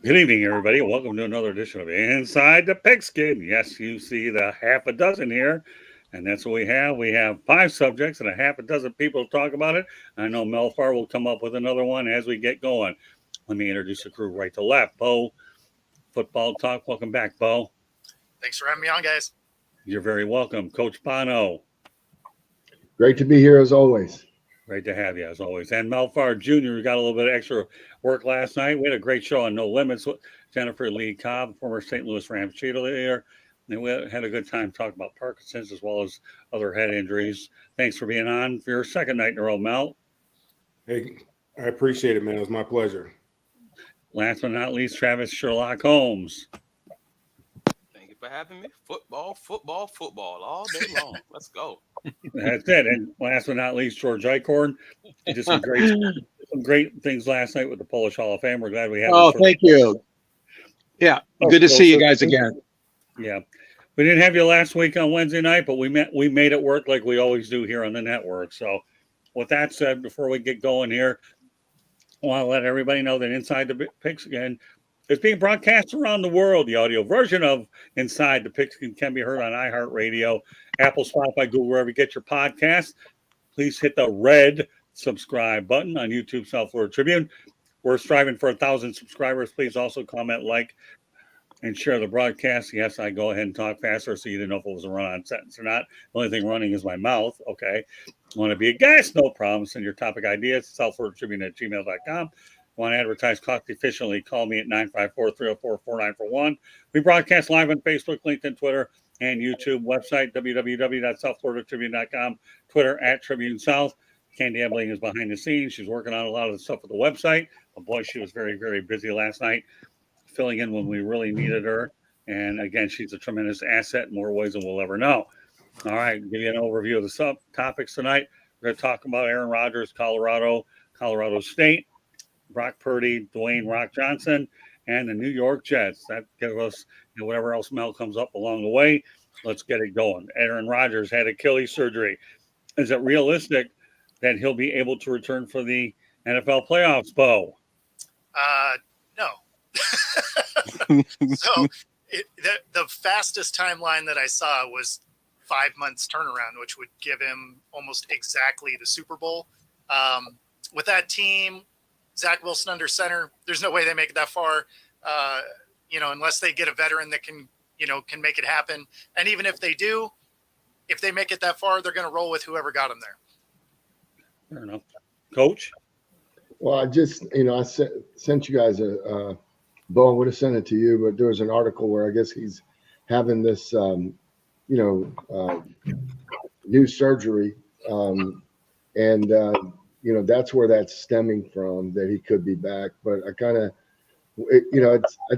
Good evening, everybody. Welcome to another edition of Inside the Pigskin. Yes, you see the half a dozen here, and that's what we have. We have five subjects and a half a dozen people to talk about it. I know Mel Farr will come up with another one as we get going. Let me introduce the crew right to left. Bo, Football Talk. Welcome back, Bo. Thanks for having me on, guys. You're very welcome. Coach Bono. Great to be here as always. Great to have you as always. And Mel Farr Jr. We got a little bit of extra work last night. We had a great show on No Limits with Jennifer Lee Cobb, former St. Louis Rams cheerleader. And we had a good time talking about Parkinson's as well as other head injuries. Thanks for being on for your second night in a row, Mel. Hey, I appreciate it, man. It was my pleasure. Last but not least, Travis Sherlock Holmes. Thank you for having me. Football all day long. Let's go. That's it. And last but not least, George Eichhorn. He did some great things last night with the Polish Hall of Fame. We're glad we have. Oh, thank you. Yeah, good to see you guys again. Yeah, we didn't have you last week on Wednesday night, but we made it work like we always do here on the network. So, with that said, before we get going here, I want to let everybody know that Inside the Pigskin is being broadcast around the world. The audio version of Inside the Pigskin can be heard on iHeartRadio, Apple, Spotify, Google, wherever you get your podcasts. Please hit the red subscribe button on YouTube, South Florida Tribune. We're striving for 1,000 subscribers. Please also comment, like, and share the broadcast. Yes, I go ahead and talk faster so you didn't know if it was a run-on sentence or not. The only thing running is my mouth. Okay. Want to be a guest? No problem. Send your topic ideas to southfloridatribune@gmail.com. Want to advertise cost efficiently? Call me at 954-304-4941. We broadcast live on Facebook, LinkedIn, Twitter, and YouTube. Website, www.southfloridatribune.com. Twitter, @Tribune South. Candy Ebling is behind the scenes. She's working on a lot of the stuff with the website. But boy, she was very, very busy last night, filling in when we really needed her. And again, she's a tremendous asset in more ways than we'll ever know. All right, give you an overview of the subtopics tonight. We're going to talk about Aaron Rodgers, Colorado State, Brock Purdy, Dwayne Rock Johnson, and the New York Jets. That gives us whatever else Mel comes up along the way. Let's get it going. Aaron Rodgers had Achilles surgery. Is it realistic that he'll be able to return for the NFL playoffs, Bo? No. So the fastest timeline that I saw was 5 months turnaround, which would give him almost exactly the Super Bowl. With that team, Zach Wilson under center, there's no way they make it that far, unless they get a veteran that can make it happen. And even if they do, if they make it that far, they're going to roll with whoever got them there. Fair enough. Coach? Well, I just, I sent you guys Bo, I would have sent it to you, but there was an article where I guess he's having this, new surgery. That's where that's stemming from, that he could be back. But I kind of, I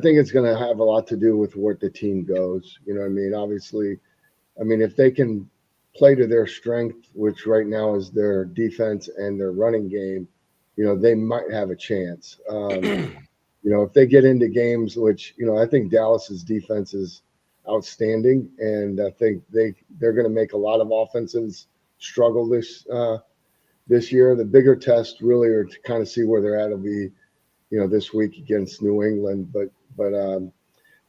think it's going to have a lot to do with where the team goes. You know what I mean? Obviously, if they can play to their strength, which right now is their defense and their running game, they might have a chance. If they get into games, which, I think Dallas's defense is outstanding, and I think they're going to make a lot of offenses struggle this year. The bigger test really are to kind of see where they're at will be, this week against New England. But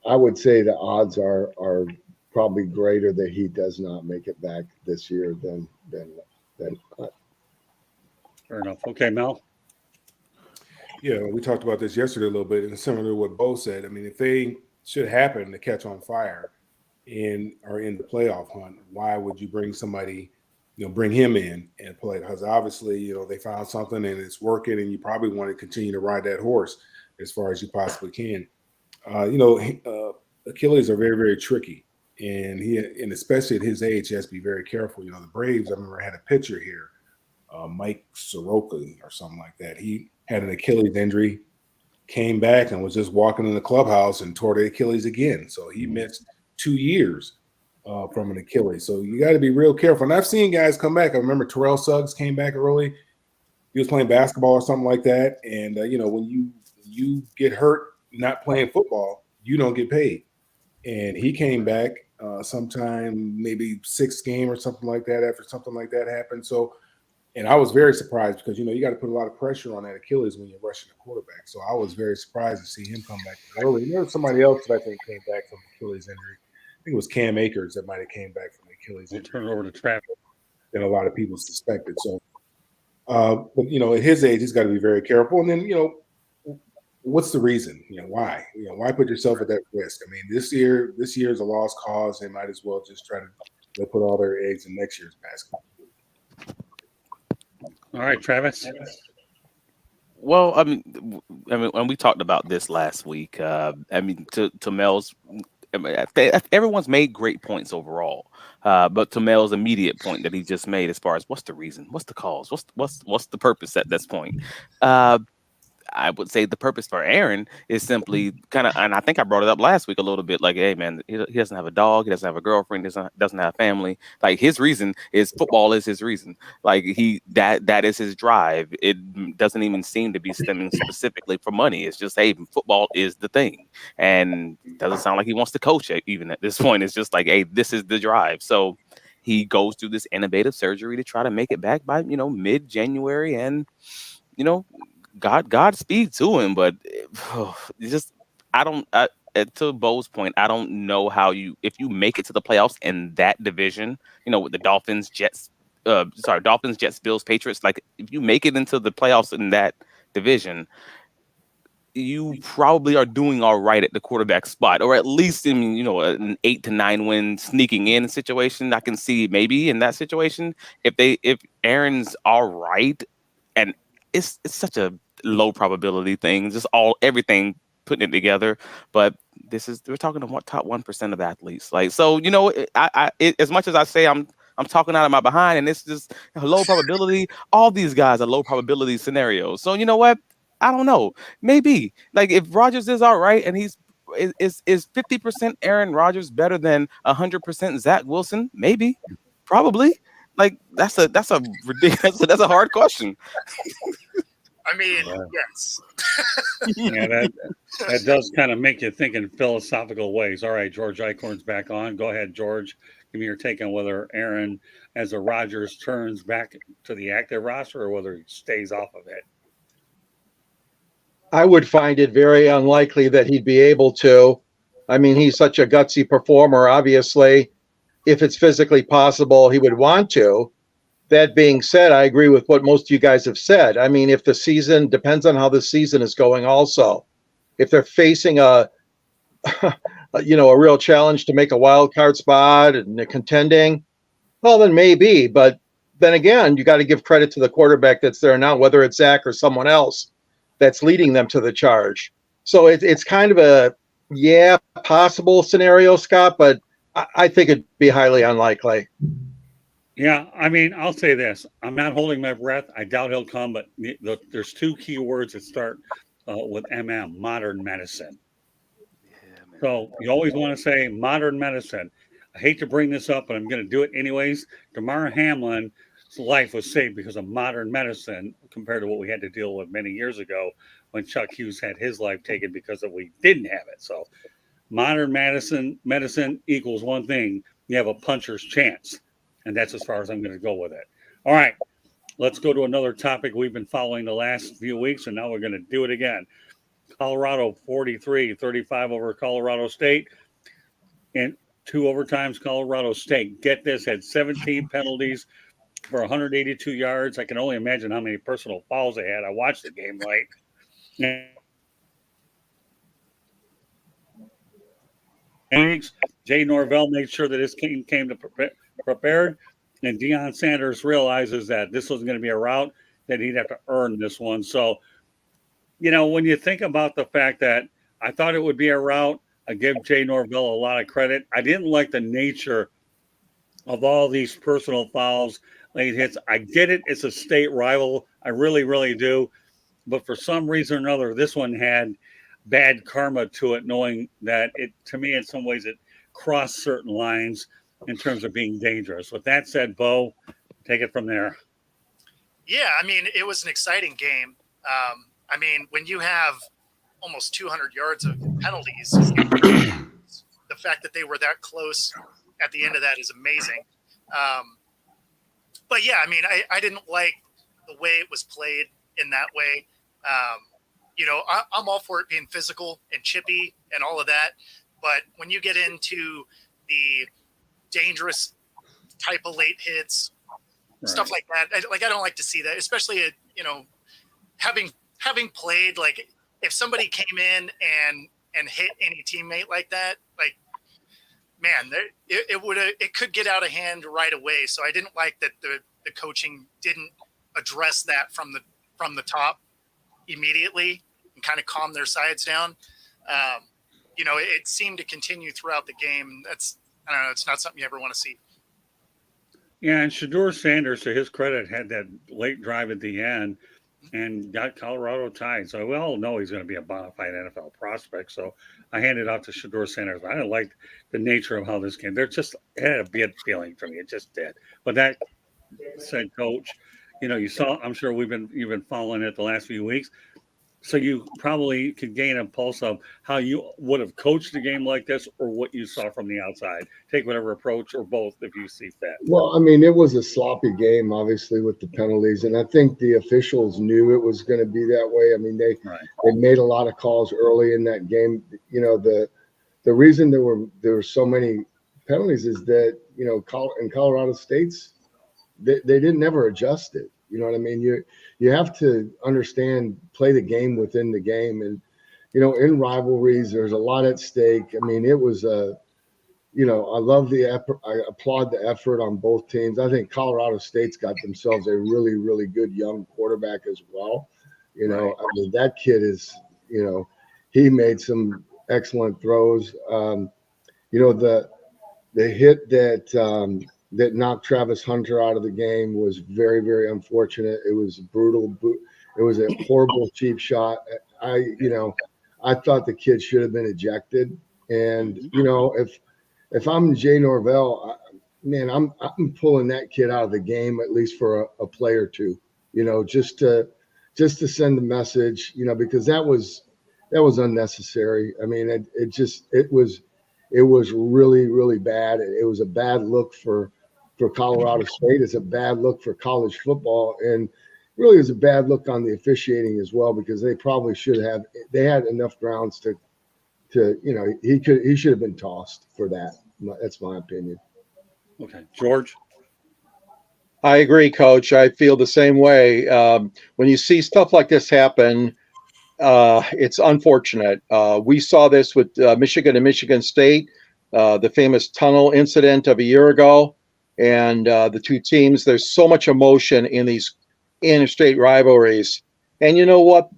I would say the odds are probably greater that he does not make it back this year than not. Fair enough. Okay, Mel? Yeah, we talked about this yesterday a little bit, and similar to what Bo said. If they should happen to catch on fire and are in the playoff hunt, why would you bring somebody, bring him in and play? Because obviously, they found something and it's working, and you probably want to continue to ride that horse as far as you possibly can. Achilles are very, very tricky, and especially at his age, he has to be very careful. The Braves, I remember, had a pitcher here, Mike Soroka or something like that. He had an Achilles injury, came back and was just walking in the clubhouse and tore the Achilles again. So he missed 2 years from an Achilles. So you got to be real careful. And I've seen guys come back. I remember Terrell Suggs came back early. He was playing basketball or something like that. And, when you get hurt not playing football, you don't get paid. And he came back sometime, maybe sixth game or something like that, after something like that happened. So And I was very surprised because, you got to put a lot of pressure on that Achilles when you're rushing the quarterback. So I was very surprised to see him come back early. And there was somebody else that I think came back from Achilles injury. I think it was Cam Akers that might have came back from Achilles We'll injury turn it over to Travis. than a lot of people suspected. So, but, at his age, he's got to be very careful. And then, what's the reason? Why? Why put yourself at that risk? I mean, this year is a lost cause. They might as well just try to put all their eggs in next year's basket. All right, Travis. Well, I mean, when we talked about this last week, to Mel's, everyone's made great points overall, but to Mel's immediate point that he just made, as far as what's the reason, what's the cause, what's the purpose at this point, I would say the purpose for Aaron is simply kind of, and I think I brought it up last week a little bit, like, hey man, he doesn't have a dog, he doesn't have a girlfriend, doesn't have family. Like, his reason is football is his reason. Like, that is his drive. It doesn't even seem to be stemming specifically for money. It's just, hey, football is the thing, and doesn't sound like he wants to coach it even at this point. It's just like, hey, this is the drive. So he goes through this innovative surgery to try to make it back by mid-January, and Godspeed to him, but just to Bo's point, I don't know how if you make it to the playoffs in that division, with the Dolphins, Jets, Bills, Patriots, like if you make it into the playoffs in that division, you probably are doing all right at the quarterback spot, or at least in an 8 to 9 win sneaking in situation. I can see maybe in that situation if Aaron's all right, and it's such a low probability thing, just everything putting it together. But we're talking about top 1% of athletes. Like, so, as much as I say I'm talking out of my behind and it's just a low probability, all these guys are low probability scenarios. So you know what? I don't know. Maybe, like, if Rodgers is all right and is 50% Aaron Rodgers better than 100% Zach Wilson? Maybe, probably. Like, that's a ridiculous. That's a hard question. I mean, yes. Yeah, that does kind of make you think in philosophical ways. All right, George Eichhorn's back on. Go ahead, George. Give me your take on whether Aaron, as a Rodgers, turns back to the active roster or whether he stays off of it. I would find it very unlikely that he'd be able to. I mean, he's such a gutsy performer. Obviously, if it's physically possible, he would want to. That being said, I agree with what most of you guys have said. I mean, if the season depends on how the season is going also. If they're facing a real challenge to make a wild card spot and they're contending, well, then maybe. But then again, you got to give credit to the quarterback that's there now, whether it's Zach or someone else that's leading them to the charge. So it's kind of a, possible scenario, Scott, but I think it'd be highly unlikely. Yeah, I mean, I'll say this. I'm not holding my breath. I doubt he'll come, but there's two key words that start with MM, modern medicine. Yeah, so you always want to say modern medicine. I hate to bring this up, but I'm going to do it anyways. Damar Hamlin's life was saved because of modern medicine compared to what we had to deal with many years ago when Chuck Hughes had his life taken because we didn't have it. So modern medicine equals one thing. You have a puncher's chance. And that's as far as I'm going to go with it. All right, let's go to another topic we've been following the last few weeks, and now we're going to do it again. Colorado 43-35 over Colorado State. And 2 overtimes, Colorado State. Get this, had 17 penalties for 182 yards. I can only imagine how many personal fouls they had. I watched the game late. And Jay Norvell made sure that his team came to prepared, and Deion Sanders realizes that this was going to be a route that he'd have to earn this one. So, when you think about the fact that I thought it would be a route, I give Jay Norvell a lot of credit. I didn't like the nature of all these personal fouls, late hits. I get it. It's a state rival. I really, really do. But for some reason or another, this one had bad karma to it, knowing that to me, in some ways, it crossed certain lines in terms of being dangerous. With that said, Bo, take it from there. Yeah, I mean, it was an exciting game. I mean, when you have almost 200 yards of penalties, the fact that they were that close at the end of that is amazing. But yeah, I mean, I didn't like the way it was played in that way. I'm all for it being physical and chippy and all of that. But when you get into the dangerous type of late hits, stuff like that, I don't like to see that, especially having played, like if somebody came in and hit any teammate like that, like, man, it could get out of hand right away. So I didn't like that the coaching didn't address that from the top immediately and kind of calm their sides down. It seemed to continue throughout the game. I don't know. It's not something you ever want to see. Yeah, and Shador Sanders, to his credit, had that late drive at the end and got Colorado tied. So we all know he's going to be a bona fide NFL prospect. So I handed off to Shador Sanders. I didn't like the nature of how this game. It had a bad feeling for me. It just did. But that said, Coach, you saw. I'm sure you've been following it the last few weeks. So you probably could gain a pulse of how you would have coached a game like this or what you saw from the outside. Take whatever approach or both if you see fit. Well, I mean, it was a sloppy game, obviously, with the penalties. And I think the officials knew it was going to be that way. I mean, they made a lot of calls early in that game. The reason there were so many penalties is that, in Colorado State's, they didn't ever adjust it. You know what I mean? You have to understand, play the game within the game. And, in rivalries, there's a lot at stake. I mean, it was I love the effort. I applaud the effort on both teams. I think Colorado State's got themselves a really, really good young quarterback as well. I mean, that kid is, he made some excellent throws. The hit that knocked Travis Hunter out of the game was very, very unfortunate. It was brutal. It was a horrible cheap shot. I thought the kid should have been ejected. And, if I'm Jay Norvell, man, I'm pulling that kid out of the game at least for a play or two, just to send the message, because that was unnecessary. I mean, it was really, really bad. It was a bad look for Colorado State. It's a bad look for college football, and really is a bad look on the officiating as well, because they probably they had enough grounds to he should have been tossed for that. That's my opinion. Okay, George. I agree, Coach. I feel the same way. When you see stuff like this happen, it's unfortunate. We saw this with Michigan and Michigan State, the famous tunnel incident of a year ago, and the two teams. There's so much emotion in these interstate rivalries, and you know what?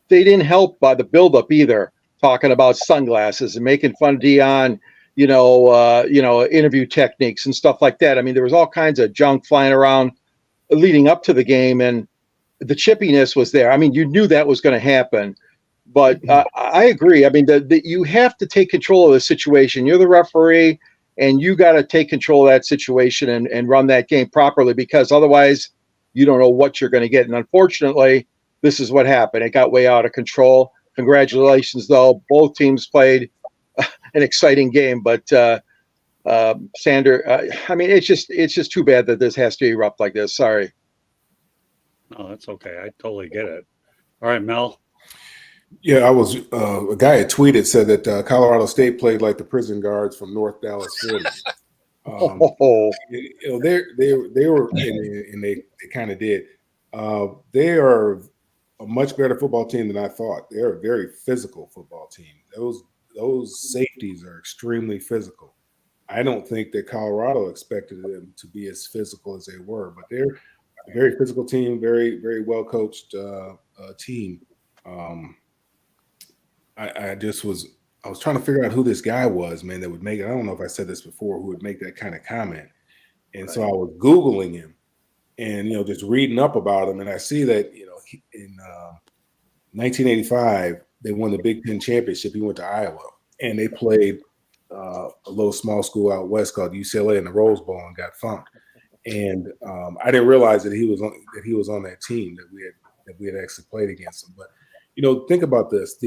They didn't help by the buildup either. Talking about sunglasses and making fun of Deion, interview techniques and stuff like that. I mean, there was all kinds of junk flying around leading up to the game, and the chippiness was there. I mean, you knew that was going to happen. But I agree. I mean, you have to take control of the situation. You're the referee, and you got to take control of that situation and run that game properly, because otherwise you don't know what you're going to get. And unfortunately, this is what happened. It got way out of control. Congratulations, though. Both teams played an exciting game. But Sander, I mean, it's just too bad that this has to erupt like this. Sorry. No, that's okay. I totally get it. All right, Mel. Yeah, I was a guy had tweeted, said that Colorado State played like the prison guards from North Dallas, Florida. They were, and they kind of did. They are a much better football team than I thought. They're a very physical football team. Those safeties are extremely physical. I don't think that Colorado expected them to be as physical as they were, but they're a very physical team, very, very well coached team. I was trying to figure out who this guy was, man, that would make it. I don't know if I said this before, who would make that kind of comment. And so I was Googling him and, just reading up about him. And I see that, in 1985, they won the Big Ten championship. He went to Iowa and they played a little small school out west called UCLA in the Rose Bowl and got funked. And I didn't realize that he was on that team that we had actually played against him. But, think about this.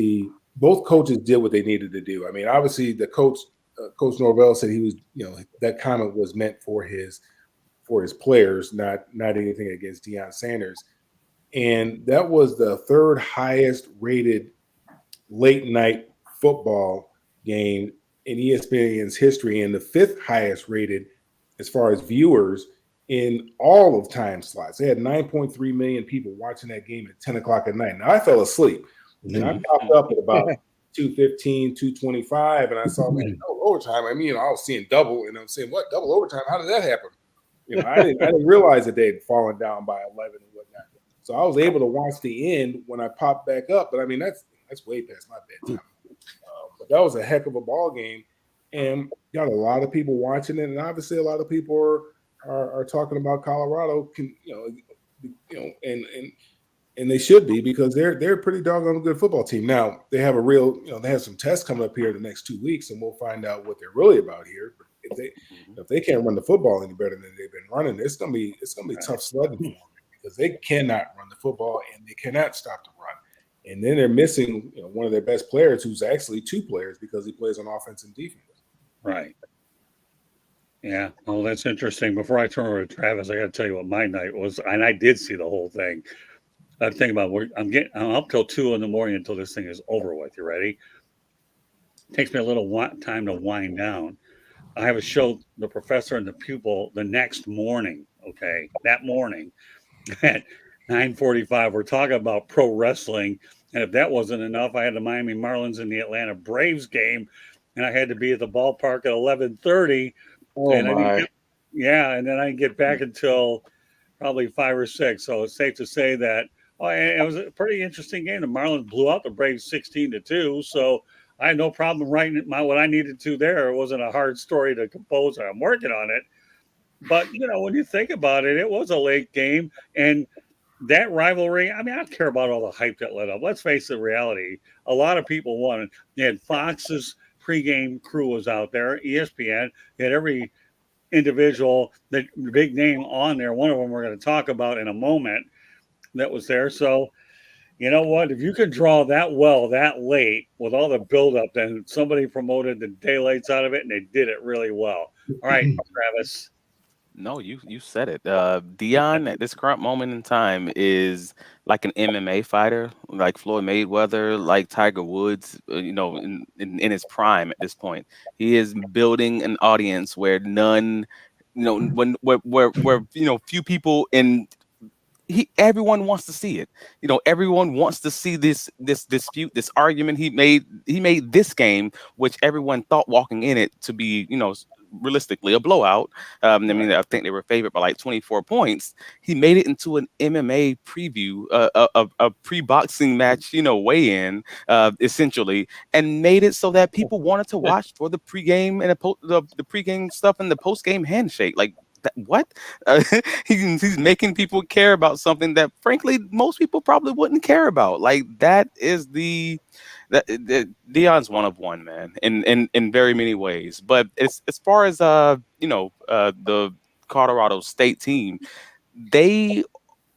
Both coaches did what they needed to do. I mean, obviously, the coach, Coach Norvell, said he was, that comment was meant for his players, not anything against Deion Sanders. And that was the third highest rated late night football game in ESPN's history, and the fifth highest rated as far as viewers in all of time slots. They had 9.3 million people watching that game at 10 o'clock at night. Now, I fell asleep. And I popped up at about 2:15, 2:25, and I saw, man, no overtime. I mean, I was seeing double, and I'm saying, what, double overtime? How did that happen? I didn't realize that they had fallen down by 11 and whatnot. So I was able to watch the end when I popped back up. But, I mean, that's way past my bedtime. But that was a heck of a ball game, and got a lot of people watching it, and obviously a lot of people are talking about Colorado, and they should be, because they're a pretty doggone good football team. Now they have they have some tests coming up here the next 2 weeks, and we'll find out what they're really about here. If they can't run the football any better than they've been running, it's gonna be tough sledding for them, because they cannot run the football and they cannot stop the run. And then they're missing one of their best players, who's actually two players, because he plays on offense and defense. Right. Yeah. Oh, that's interesting. Before I turn over to Travis, I got to tell you what my night was, and I did see the whole thing. I'm thinking about I'm up till 2 a.m. until this thing is over with. You ready? It takes me a little time to wind down. I have a show, The Professor and the Pupil, the next morning. Okay, that morning at 9:45. We're talking about pro wrestling, and if that wasn't enough, I had the Miami Marlins and the Atlanta Braves game, and I had to be at the ballpark at 11:30. Oh, and my. and then I didn't get back until probably 5 or 6. So it's safe to say that it was a pretty interesting game. The Marlins blew out the Braves 16-2. So I had no problem writing what I needed to there. It wasn't a hard story to compose. I'm working on it. But, when you think about it, it was a late game. And that rivalry, I mean, I don't care about all the hype that led up. Let's face the reality. A lot of people wanted. You had Fox's pregame crew was out there, ESPN. You had every individual, the big name on there. One of them we're going to talk about in a moment that was there. So, you know what? If you could draw that well that late with all the buildup, then somebody promoted the daylights out of it, and they did it really well. All right, Travis. No, you said it. Dion at this current moment in time is like an MMA fighter, like Floyd Mayweather, like Tiger Woods. In his prime at this point, he is building an audience where none, where few people in. Everyone wants to see it. Everyone wants to see this dispute, this argument. He made this game, which everyone thought walking in it to be, realistically a blowout. I think they were favored by like 24 points. He made it into an MMA preview, a pre-boxing match, weigh-in, essentially, and made it so that people wanted to watch for the pregame and the pregame stuff and the postgame handshake. Like, what? He's making people care about something that, frankly, most people probably wouldn't care about. Like, that is Dion's one of one, man, in very many ways. But as far as the Colorado State team, they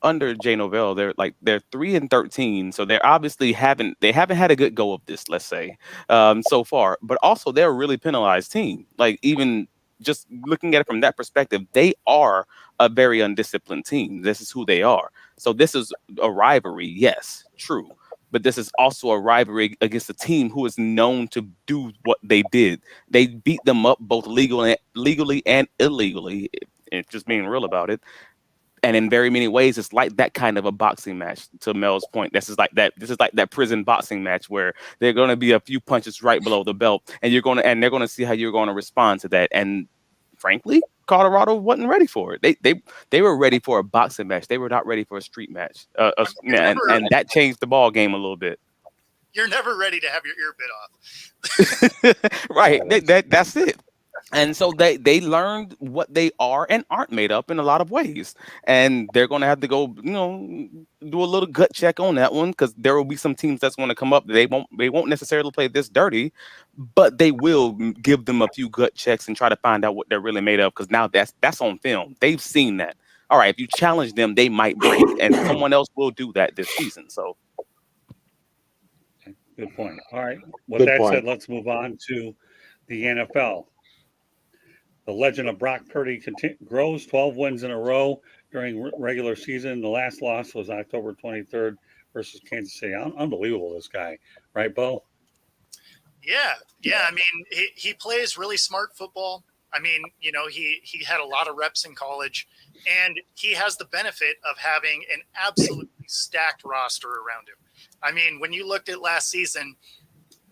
under Jay Novell, they're 3-13, so they obviously haven't had a good go of this, let's say, so far. But also, they're a really penalized team. Like, even just looking at it from that perspective, they are a very undisciplined team. This is who they are. So this is a rivalry, yes, true. But this is also a rivalry against a team who is known to do what they did. They beat them up both legally and illegally, and just being real about it. And in very many ways, it's like that kind of a boxing match. To Mel's point, this is like that prison boxing match where there are going to be a few punches right below the belt, and they're going to see how you're going to respond to that. And frankly, Colorado wasn't ready for it. They were ready for a boxing match. They were not ready for a street match. And that changed the ball game a little bit. You're never ready to have your ear bit off. Right. That's it. And so they learned what they are and aren't made up in a lot of ways. And they're going to have to go, do a little gut check on that one, because there will be some teams that's going to come up. They won't necessarily play this dirty, but they will give them a few gut checks and try to find out what they're really made of, because now that's on film. They've seen that. All right, if you challenge them, they might break, and someone else will do that this season. So, good point. All right. With that said, let's move on to the NFL. The legend of Brock Purdy grows 12 wins in a row. during regular season. The last loss was October 23rd versus Kansas City. Unbelievable, this guy, right, Bo? Yeah. I mean, he plays really smart football. I mean, he had a lot of reps in college, and he has the benefit of having an absolutely stacked roster around him. I mean, when you looked at last season,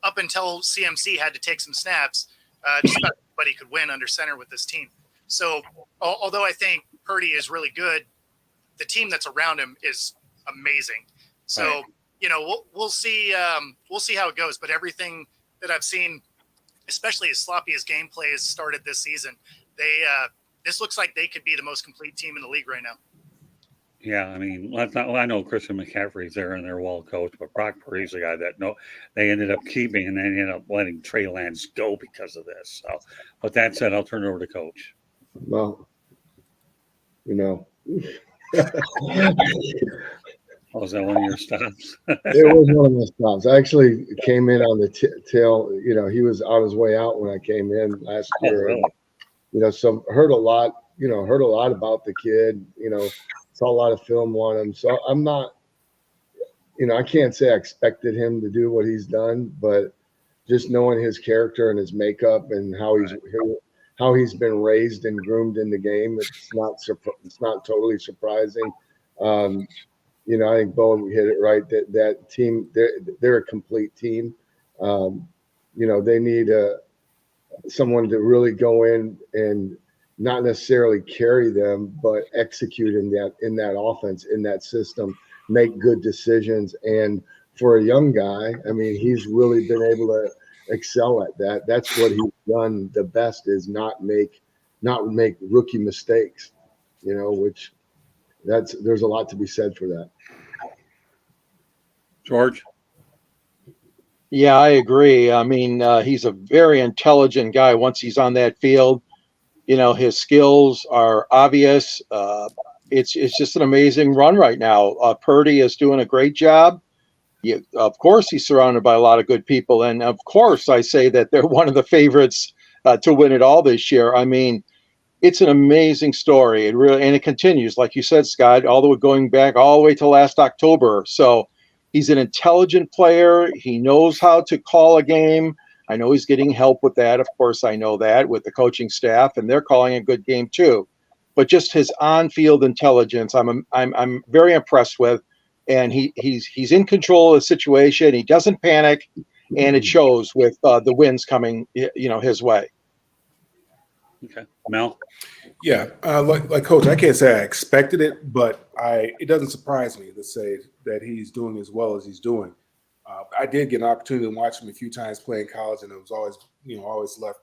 up until CMC had to take some snaps, just about anybody could win under center with this team. So, although I think Purdy is really good, the team that's around him is amazing. So, right. We'll see how it goes. But everything that I've seen, especially as sloppy as gameplay has started this season, this looks like they could be the most complete team in the league right now. Yeah, I mean, I know Christian McCaffrey's there and they're well coached, but Brock Purdy's the guy that they ended up keeping, and then ended up letting Trey Lance go because of this. So, with that said, I'll turn it over to Coach. Well, Was that one of your stops? It was one of my stops. I actually came in on the tail. He was on his way out when I came in last year. Oh, really? So heard a lot about the kid. Saw a lot of film on him. So I'm not, I can't say I expected him to do what he's done, but just knowing his character and his makeup and how he's been raised and groomed in the game, it's not totally surprising. I think Bo hit it right. That team, they're a complete team. They need someone to really go in and not necessarily carry them, but execute in that offense, in that system, make good decisions. And for a young guy, I mean, he's really been able to excel at that. That's what he's done the best, is not make rookie mistakes, which there's a lot to be said for that. George? Yeah, I agree. I mean, he's a very intelligent guy once he's on that field. His skills are obvious. It's just an amazing run right now. Purdy is doing a great job. Of course, he's surrounded by a lot of good people. And of course, I say that they're one of the favorites to win it all this year. I mean, it's an amazing story. And it continues, like you said, Scott, going back all the way to last October. So he's an intelligent player. He knows how to call a game. I know he's getting help with that. Of course, I know that with the coaching staff, and they're calling a good game too. But just his on-field intelligence, I'm very impressed with, and he's in control of the situation. He doesn't panic, and it shows with the wins coming, his way. Okay, Mel. Yeah, like Coach, I can't say I expected it, but it doesn't surprise me to say that he's doing as well as he's doing. I did get an opportunity to watch him a few times play in college, and it was always left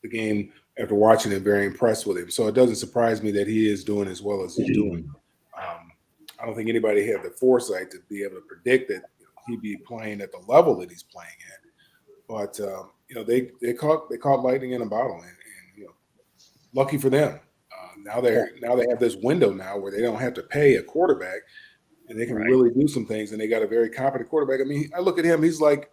the game after watching it very impressed with him. So it doesn't surprise me that he is doing as well as he's doing. I don't think anybody had the foresight to be able to predict that he'd be playing at the level that he's playing at. But they caught lightning in a bottle, and lucky for them. Now they have this window now where they don't have to pay a quarterback. And they can really do some things, and they got a very competent quarterback. I mean, I look at him; he's like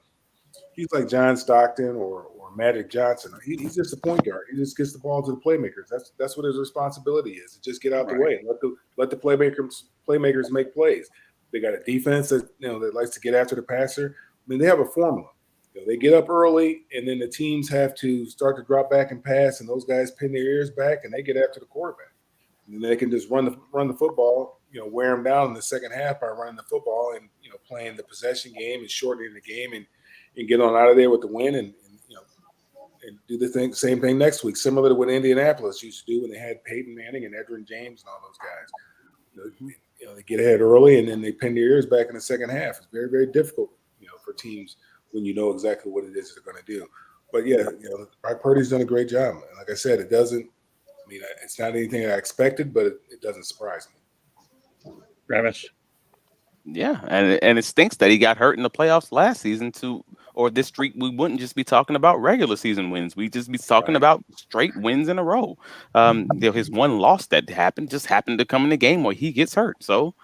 John Stockton or Magic Johnson. He's just a point guard. He just gets the ball to the playmakers. That's what his responsibility is. Just get out the way and let the playmakers make plays. They got a defense that that likes to get after the passer. I mean, they have a formula. They get up early, and then the teams have to start to drop back and pass, and those guys pin their ears back, and they get after the quarterback. And then they can just run the football. Wear them down in the second half by running the football and, playing the possession game and shortening the game and get on out of there with the win and do the same thing next week, similar to what Indianapolis used to do when they had Peyton Manning and Edgerrin James and all those guys. They get ahead early and then they pin their ears back in the second half. It's very, very difficult, for teams when you know exactly what it is they're going to do. But yeah, Brock Purdy's done a great job. And like I said, it's not anything I expected, but it doesn't surprise me. Travis. Yeah, and it stinks that he got hurt in the playoffs last season or this streak. We wouldn't just be talking about regular season wins. We'd just be talking about straight wins in a row. His one loss that happened to come in the game where he gets hurt. So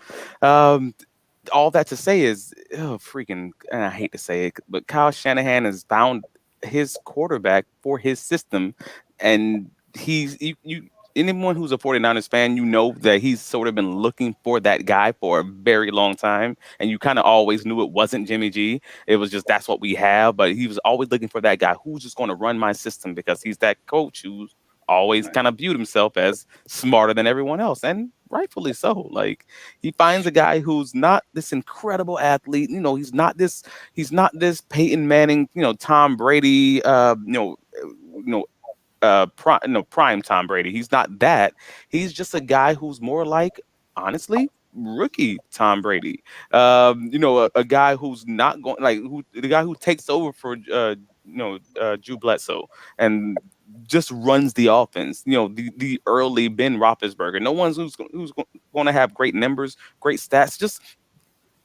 all that to say is, and I hate to say it, but Kyle Shanahan has found his quarterback for his system, and anyone who's a 49ers fan, you know that he's sort of been looking for that guy for a very long time. And you kind of always knew it wasn't Jimmy G. It was just that's what we have. But he was always looking for that guy who's just going to run my system, because he's that coach who's always kind of viewed himself as smarter than everyone else. And rightfully so. Like, he finds a guy who's not this incredible athlete. You know, he's not this Peyton Manning, Tom Brady, prime Tom Brady. He's not that. He's just a guy who's more like, honestly, rookie Tom Brady. A guy who's not going, like, the guy who takes over for Drew Bledsoe and just runs the offense. The early Ben Roethlisberger. No one's who's going to have great numbers, great stats, just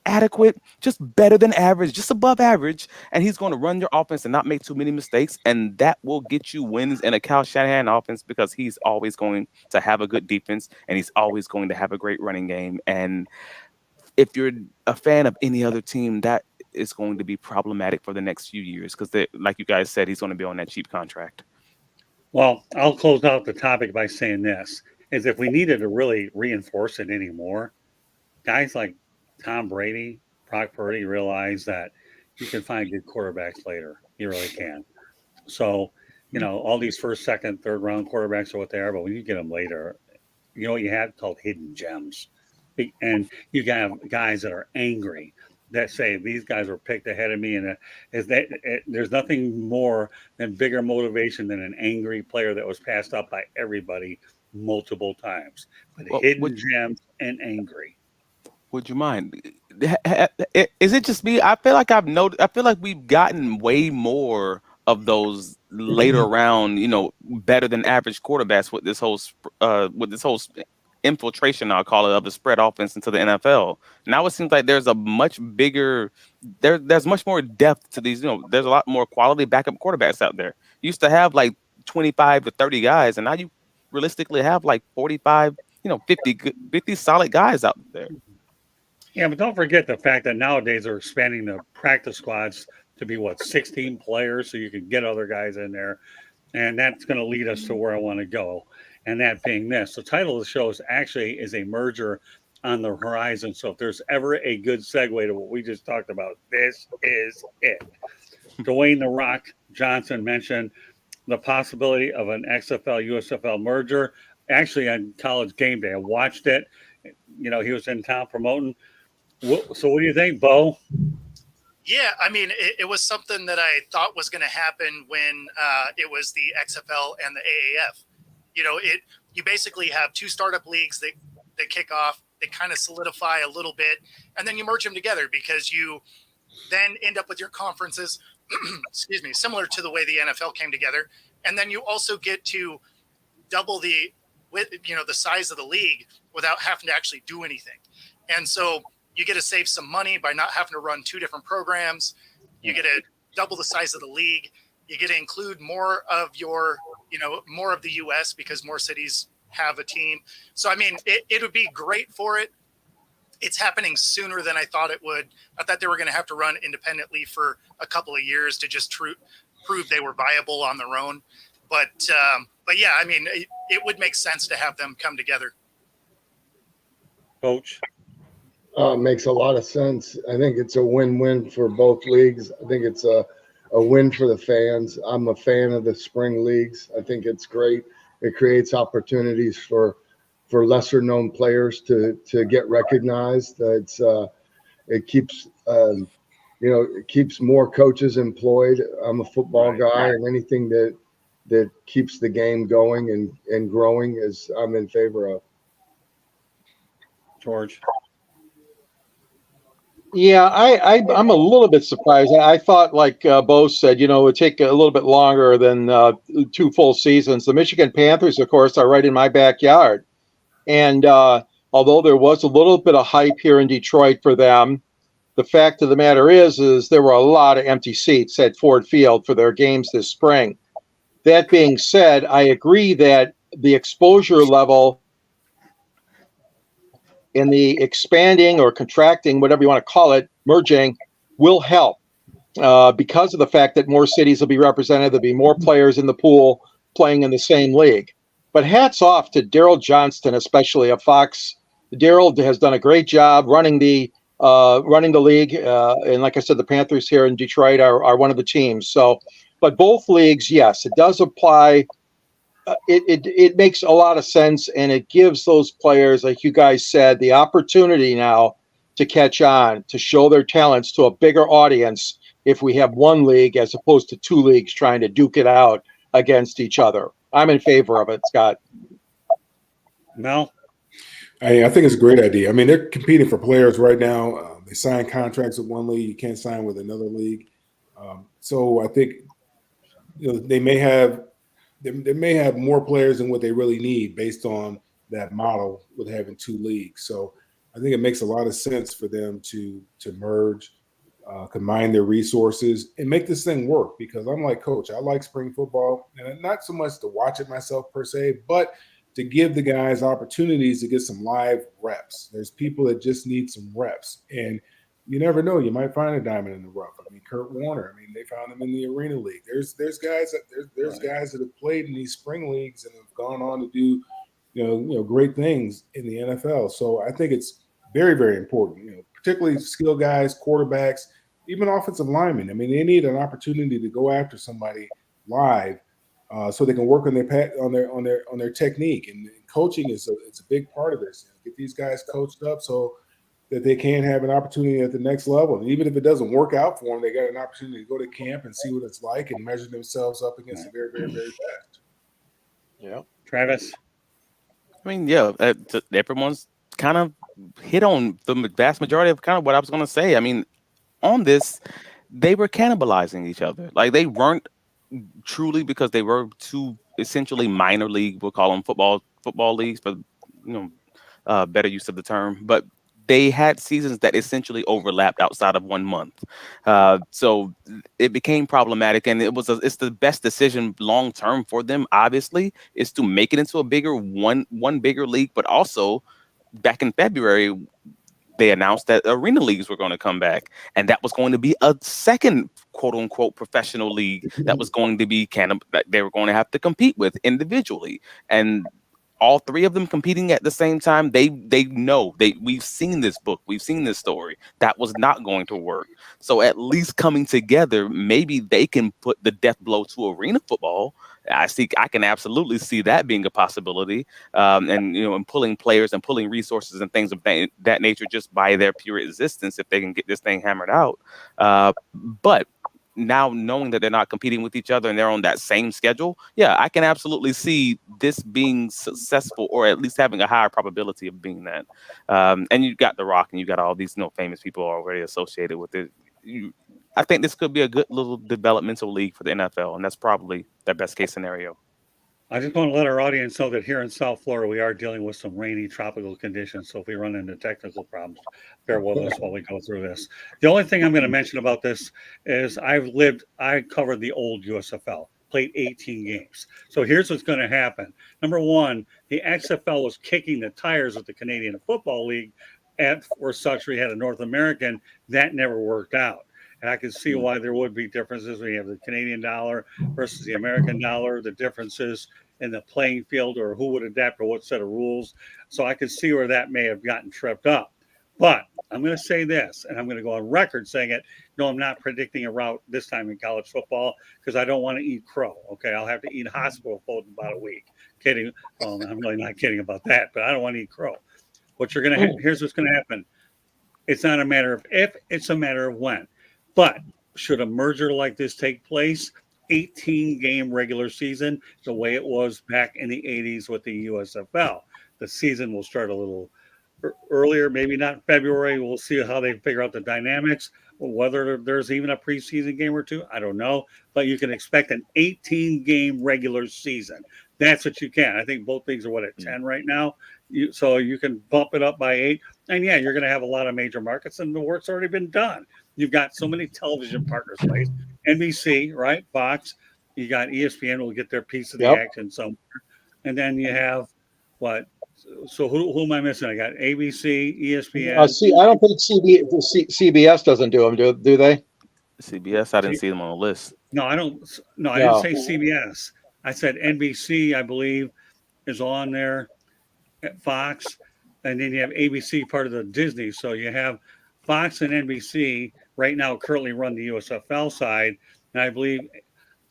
adequate, just better than average, just above average, and he's going to run your offense and not make too many mistakes, and that will get you wins in a Kyle Shanahan offense, because he's always going to have a good defense and he's always going to have a great running game. And if you're a fan of any other team, that is going to be problematic for the next few years, because, like you guys said, he's going to be on that cheap contract. Well, I'll close out the topic by saying this, is if we needed to really reinforce it anymore, guys like Tom Brady, Brock Purdy realize that you can find good quarterbacks later. You really can. So, all these first, second, third round quarterbacks are what they are, but when you get them later, you know what you have called hidden gems. And you have guys that are angry, that say these guys were picked ahead of me, and there's nothing more than bigger motivation than an angry player that was passed up by everybody multiple times. But hidden gems and angry. Would you mind? Is it just me? I feel like we've gotten way more of those later round, better than average quarterbacks with this whole infiltration, I'll call it, of the spread offense into the NFL. Now it seems like there's a much bigger, there's much more depth to these. There's a lot more quality backup quarterbacks out there. You used to have like 25 to 30 guys, and now you realistically have like 45, 50 solid guys out there. Yeah, but don't forget the fact that nowadays they're expanding the practice squads to be 16 players, so you can get other guys in there, and that's going to lead us to where I want to go. And that being this, the title of the show is a merger on the horizon. So if there's ever a good segue to what we just talked about, this is it. Dwayne "The Rock" Johnson mentioned the possibility of an XFL USFL merger. Actually, on College Game Day, I watched it. He was in town promoting. So what do you think, Bo? Yeah, I mean, it was something that I thought was going to happen when it was the XFL and the AAF. You basically have two startup leagues that kick off. They kind of solidify a little bit, and then you merge them together, because you then end up with your conferences, excuse me, similar to the way the NFL came together. And then you also get to double the size of the league without having to actually do anything. And so you get to save some money by not having to run two different programs. You get to double the size of the league. You get to include more of more of the U.S. because more cities have a team. So, I mean, it would be great for it. It's happening sooner than I thought it would. I thought they were going to have to run independently for a couple of years to just prove they were viable on their own. But yeah, I mean, it would make sense to have them come together. Coach? Makes a lot of sense. I think it's a win-win for both leagues. I think it's a win for the fans. I'm a fan of the spring leagues. I think it's great. It creates opportunities for lesser known players to get recognized. It keeps it keeps more coaches employed. I'm a football guy, and anything that keeps the game going and growing I'm in favor of. George? Yeah, I'm a little bit surprised. I thought, like Bo said, it would take a little bit longer than 2 full seasons. The Michigan Panthers, of course, are right in my backyard. And although there was a little bit of hype here in Detroit for them, the fact of the matter is there were a lot of empty seats at Ford Field for their games this spring. That being said, I agree that the exposure level in the expanding or contracting, whatever you want to call it, merging, will help because of the fact that more cities will be represented. There'll be more players in the pool playing in the same league. But hats off to Daryl Johnston, especially at Fox. Daryl has done a great job running the league, and like I said, the Panthers here in Detroit are one of the teams. So, but both leagues, yes, it does apply. It makes a lot of sense, and it gives those players, like you guys said, the opportunity now to catch on, to show their talents to a bigger audience. If we have one league as opposed to two leagues trying to duke it out against each other, I'm in favor of it, Scott. Mel? I think it's a great idea. I mean, they're competing for players right now. They sign contracts with one league. You can't sign with another league. So I think they may have more players than what they really need based on that model with having two leagues. So I think it makes a lot of sense for them to merge, combine their resources, and make this thing work. Because I'm like Coach, I like spring football, and not so much to watch it myself per se, but to give the guys opportunities to get some live reps. There's people that just need some reps, and you never know. You might find a diamond in the rough. I mean, Kurt Warner. I mean, they found him in the Arena League. There's guys guys that have played in these spring leagues and have gone on to do great things in the NFL. So I think it's very, very important. Particularly skill guys, quarterbacks, even offensive linemen. I mean, they need an opportunity to go after somebody live. So they can work on their technique, and coaching is a big part of this. Get these guys coached up so that they can have an opportunity at the next level. And even if it doesn't work out for them, they got an opportunity to go to camp and see what it's like and measure themselves up against the very, very, very best. Yeah, Travis? I mean, yeah, everyone's kind of hit on the vast majority of kind of what I was going to say. I mean, on this, they were cannibalizing each other. Like, they weren't truly, because they were two essentially minor league, we'll call them football leagues, but better use of the term. But they had seasons that essentially overlapped outside of 1 month, so it became problematic. And it's the best decision long term for them. Obviously, is to make it into a bigger one bigger league. But also, back in February, they announced that arena leagues were going to come back, and that was going to be a second quote unquote professional league that was going to be that they were going to have to compete with individually. And all three of them competing at the same time, they know we've seen this book, we've seen this story, that was not going to work. So at least coming together, maybe they can put the death blow to arena football. I can absolutely see that being a possibility, and pulling players and pulling resources and things of that nature just by their pure existence, if they can get this thing hammered out. But now, knowing that they're not competing with each other and they're on that same schedule, yeah, I can absolutely see this being successful, or at least having a higher probability of being that. And you got The Rock, and you got all these famous people already associated with it. I think this could be a good little developmental league for the NFL, and that's probably their best case scenario. I just want to let our audience know that here in South Florida, we are dealing with some rainy tropical conditions. So if we run into technical problems, bear with us while we go through this. The only thing I'm going to mention about this is I covered the old USFL, played 18 games. So here's what's going to happen. Number one, the XFL was kicking the tires with the Canadian Football League for such we had a North American. That never worked out. And I can see why there would be differences. We have the Canadian dollar versus the American dollar, the differences in the playing field, or who would adapt to what set of rules. So I could see where that may have gotten tripped up. But I'm going to say this, and I'm going to go on record saying it. No, I'm not predicting a route this time in college football, because I don't want to eat crow. Okay, I'll have to eat hospital food in about a week. Kidding. Well, I'm really not kidding about that, but I don't want to eat crow. Here's what's going to happen. It's not a matter of if, it's a matter of when. But should a merger like this take place, 18-game regular season, the way it was back in the 80s with the USFL, the season will start a little earlier, maybe not February. We'll see how they figure out the dynamics, whether there's even a preseason game or two. I don't know. But you can expect an 18-game regular season. That's what you can. I think both leagues are, at 10 right now? So you can bump it up by 8. And, yeah, you're going to have a lot of major markets, and the work's already been done. You've got so many television partners placed. NBC, right? Fox. You got ESPN will get their piece of the action somewhere. And then you have what? So who am I missing? I got ABC, ESPN. I don't think CBS doesn't do them, do they? CBS, I didn't see them on the list. No, I don't. No, I didn't say CBS. I said NBC, I believe. is on there at Fox, and then you have ABC, part of the Disney. So you have Fox and NBC right now currently run the USFL side, and I believe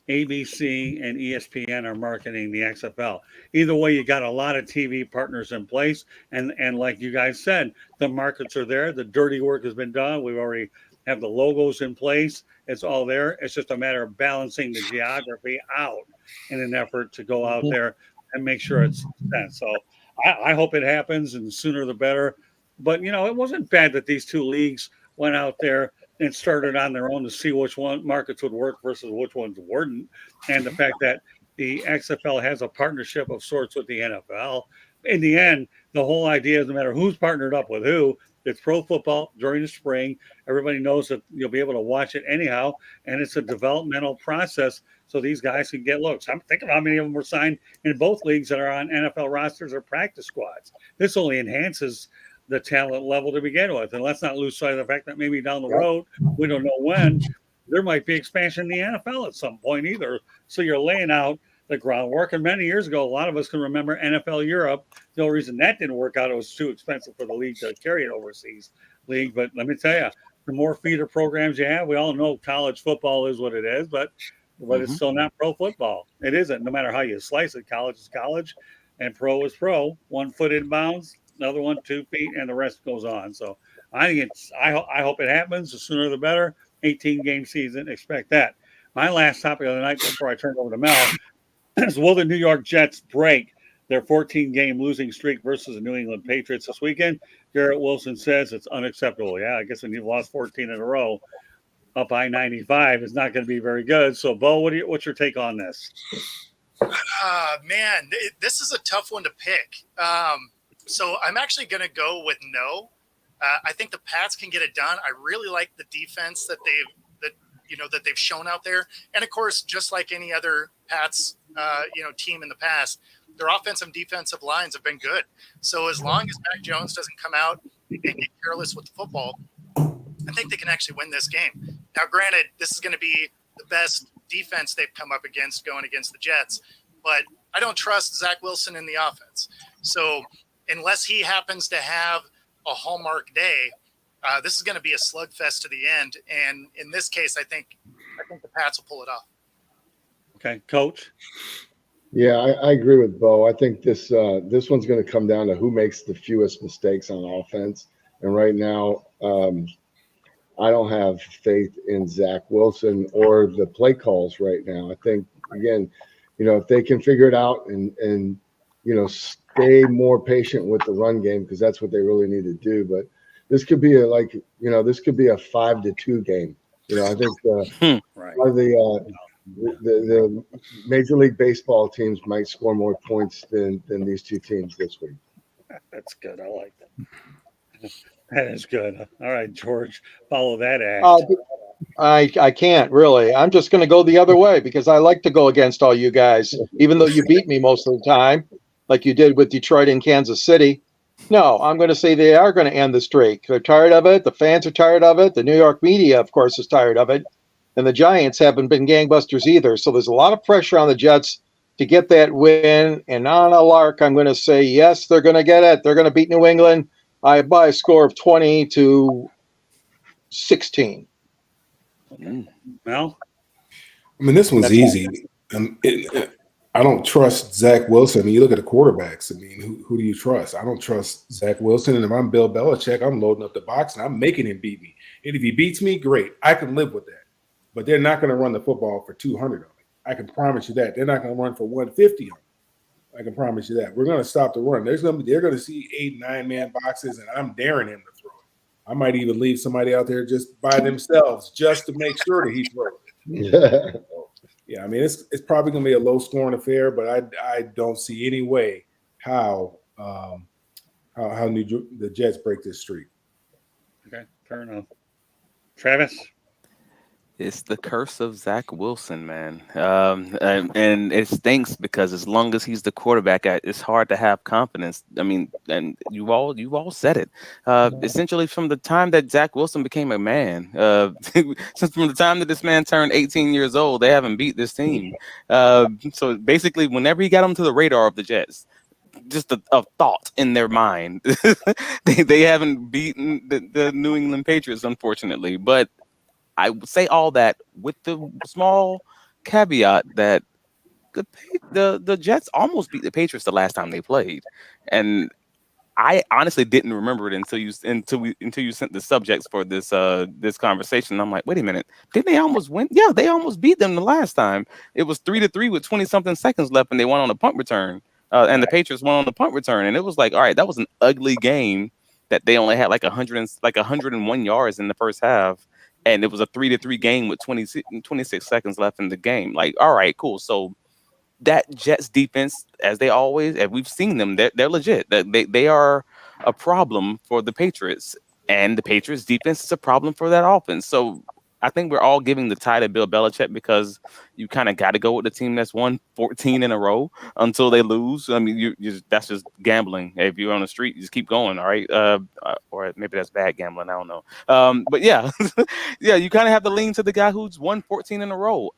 ABC and ESPN are marketing the XFL. Either way, you got a lot of TV partners in place, and like you guys said, the markets are there. The dirty work has been done. We've already have the logos in place. It's all there. It's just a matter of balancing the geography out in an effort to go out there and make sure it's success. So I hope it happens, and the sooner the better. But it wasn't bad that these two leagues went out there and started on their own to see which one markets would work versus which ones wouldn't. And the fact that the XFL has a partnership of sorts with the NFL. In the end, the whole idea is no matter who's partnered up with who, it's pro football during the spring. Everybody knows that you'll be able to watch it anyhow, and it's a developmental process so these guys can get looks. I'm thinking how many of them were signed in both leagues that are on NFL rosters or practice squads. This only enhances the talent level to begin with. And let's not lose sight of the fact that maybe down the road, we don't know when, there might be expansion in the NFL at some point either. So you're laying out the groundwork. And many years ago, a lot of us can remember NFL Europe. The only reason that didn't work out, it was too expensive for the league to carry an overseas league. But let me tell you, the more feeder programs you have, we all know college football is what it is, but it's still not pro football. It isn't. No matter how you slice it, college is college and pro is pro. 1 foot in bounds, another one 2 feet, and the rest goes on. So I think I hope it happens. The sooner the better. 18-game season, expect that. My last topic of the night before I turn it over to Mel is, will the New York Jets break their 14-game losing streak versus the New England Patriots this weekend? Garrett Wilson says it's unacceptable. Yeah, I guess when you've lost 14 in a row up by 95 is not going to be very good. So, Bo, what's your take on this? Man, this is a tough one to pick. So I'm actually going to go with no. I think the Pats can get it done. I really like the defense that they've shown out there, and of course, just like any other Pats, team in the past, their offensive and defensive lines have been good. So as long as Mac Jones doesn't come out and get careless with the football, I think they can actually win this game. Now, granted, this is going to be the best defense they've come up against going against the Jets, but I don't trust Zach Wilson in the offense. So unless he happens to have a hallmark day, this is going to be a slugfest to the end. And in this case, I think the Pats will pull it off. Okay, Coach. Yeah, I agree with Bo. I think this one's going to come down to who makes the fewest mistakes on offense. And right now, I don't have faith in Zach Wilson or the play calls right now. I think, again, if they can figure it out and stay more patient with the run game, because that's what they really need to do. But this could be a 5-2 game. I think Right. the Major League Baseball teams might score more points than these two teams this week. That's good. I like that. That is good. All right, George, follow that act. I can't really. I'm just going to go the other way because I like to go against all you guys, even though you beat me most of the time, like you did with Detroit and Kansas City. No, I'm going to say they are going to end the streak. They're tired of it. The fans are tired of it. The New York media, of course, is tired of it. And the Giants haven't been gangbusters either. So there's a lot of pressure on the Jets to get that win. And on a lark, I'm going to say, yes, they're going to get it. They're going to beat New England by a score of 20-16. Mel? I mean, this one's easy. I don't trust Zach Wilson. I mean, you look at the quarterbacks. I mean, who do you trust? I don't trust Zach Wilson. And if I'm Bill Belichick, I'm loading up the box and I'm making him beat me. And if he beats me, great. I can live with that. But they're not going to run the football for 200 on me. I can promise you that. They're not going to run for 150 on me. I can promise you that. We're going to stop the run. They're going to see 8-9-man boxes, and I'm daring him to throw it. I might even leave somebody out there just by themselves just to make sure that he throws it. Yeah, I mean, it's probably going to be a low-scoring affair, but I don't see any way how the Jets break this streak. Okay, fair enough. Travis? It's the curse of Zach Wilson, man. And it stinks because as long as he's the quarterback, it's hard to have confidence. I mean, and you all said it. Essentially, from the time that Zach Wilson became a man, since from the time that this man turned 18 years old, they haven't beat this team. So basically, whenever he got onto the radar of the Jets, just a thought in their mind. They haven't beaten the New England Patriots, unfortunately. But I would say all that with the small caveat that the Jets almost beat the Patriots the last time they played, and I honestly didn't remember it until you sent the subjects for this conversation. I'm like, wait a minute, didn't they almost win? Yeah, they almost beat them the last time. It was 3-3 with 20-something seconds left, and they won on a punt return. And the Patriots won on the punt return, and it was like, all right, that was an ugly game that they only had like 101 yards in the first half, and it was a 3-3 game with 26 seconds left in the game. Like, all right, cool. So that Jets defense, as we've seen them, they're legit. They are a problem for the Patriots, and the Patriots defense is a problem for that offense. So I think we're all giving the tie to Bill Belichick because you kind of got to go with the team that's won 14 in a row until they lose. I mean, that's just gambling. If you're on the street, you just keep going. All right. Or maybe that's bad gambling. I don't know. But yeah, yeah, you kind of have to lean to the guy who's won 14 in a row.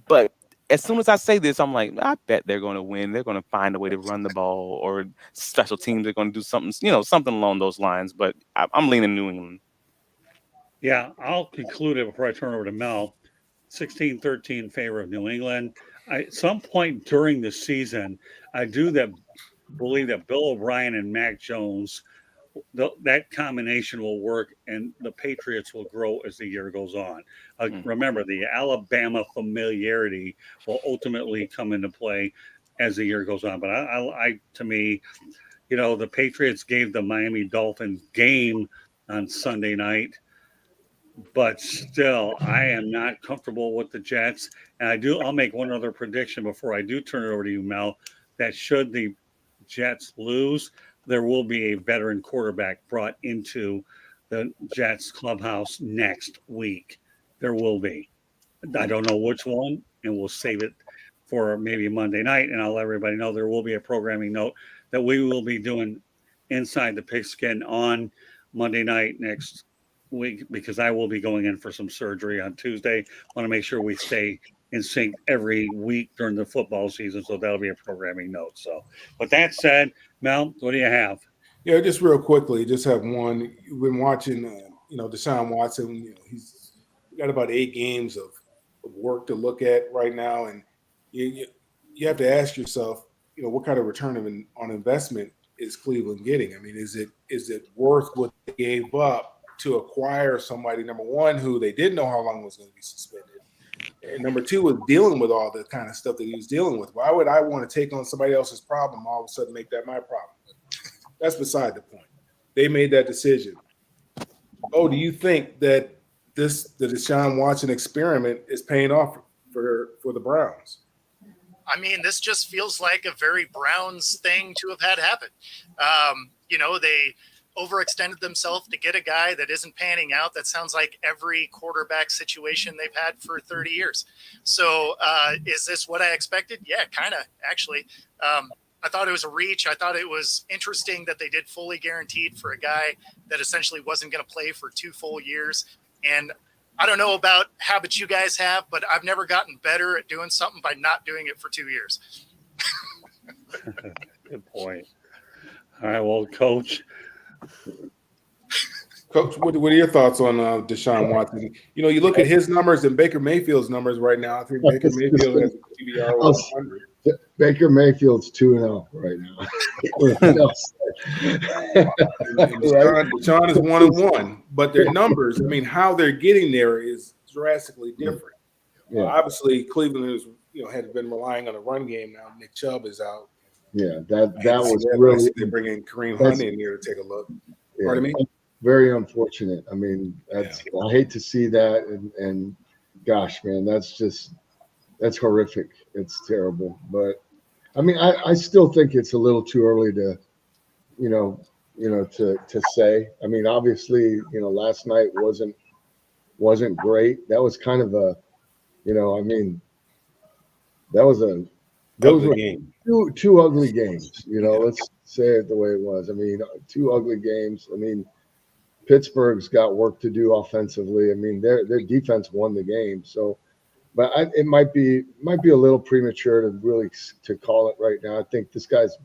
But as soon as I say this, I'm like, I bet they're going to win. They're going to find a way to run the ball, or special teams are going to do something, something along those lines. But I'm leaning New England. Yeah, I'll conclude it before I turn over to Mel. 16-13 in favor of New England. At some point during the season, I do believe that Bill O'Brien and Mac Jones, that combination will work, and the Patriots will grow as the year goes on. Remember, the Alabama familiarity will ultimately come into play as the year goes on. But to me, the Patriots gave the Miami Dolphins game on Sunday night. But still, I am not comfortable with the Jets. And I'll make one other prediction before I do turn it over to you, Mel, that should the Jets lose, there will be a veteran quarterback brought into the Jets clubhouse next week. There will be. I don't know which one, and we'll save it for maybe Monday night, and I'll let everybody know there will be a programming note that we will be doing inside the Pigskin on Monday night next week, because I will be going in for some surgery on Tuesday. I want to make sure we stay in sync every week during the football season, so that'll be a programming note. So with that said, Mel, what do you have? Yeah, just real quickly, just have one. You've been watching, Deshaun Watson. He's got about 8 games of work to look at right now, and you have to ask yourself, what kind of return on investment is Cleveland getting? I mean, is it worth what they gave up to acquire somebody, number one, who they didn't know how long was going to be suspended, and number two, was dealing with all the kind of stuff that he was dealing with? Why would I want to take on somebody else's problem, all of a sudden make that my problem? That's beside the point. They made that decision. Oh, do you think that the Deshaun Watson experiment is paying off for the Browns? I mean, this just feels like a very Browns thing to have had happen. They overextended themselves to get a guy that isn't panning out. That sounds like every quarterback situation they've had for 30 years. So is this what I expected? Yeah, kind of, actually. I thought it was a reach. I thought it was interesting that they did fully guaranteed for a guy that essentially wasn't going to play for 2 full years. And I don't know about habits you guys have, but I've never gotten better at doing something by not doing it for 2 years. Good point. All right, well, Coach, what are your thoughts on Deshaun Watson? You look at his numbers and Baker Mayfield's numbers right now. I think Baker Mayfield has a QBR 100. Baker Mayfield's 2-0 right now. Deshaun is 1-1, but their numbers, I mean, how they're getting there is drastically different. Yeah. Obviously, Cleveland is, has been relying on a run game now. Nick Chubb is out. Yeah, that was really. They're bringing Kareem Hunt in here to take a look. Yeah, Pardon me? Very unfortunate. I mean, I hate to see that, and gosh, man, that's horrific. It's terrible. But I mean, I still think it's a little too early to, to say. I mean, obviously, last night wasn't great. That was kind of a, that was a those were game. Two ugly games. Let's say it the way it was. I mean, 2 ugly games. I mean, Pittsburgh's got work to do offensively. I mean, their defense won the game. So, but it might be a little premature to really to call it right now. I think this guy's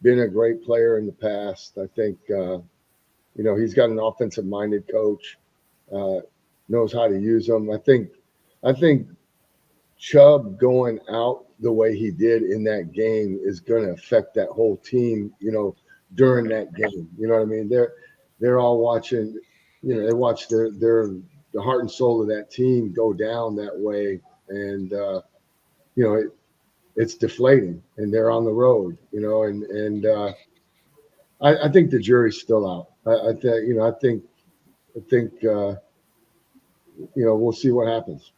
been a great player in the past. I think, he's got an offensive-minded coach, knows how to use them. I think Chubb going out the way he did in that game is going to affect that whole team, during that game. You know what I mean? They're all watching, they watch the heart and soul of that team go down that way. And, it's deflating, and they're on the road, and I think the jury's still out. I think, we'll see what happens.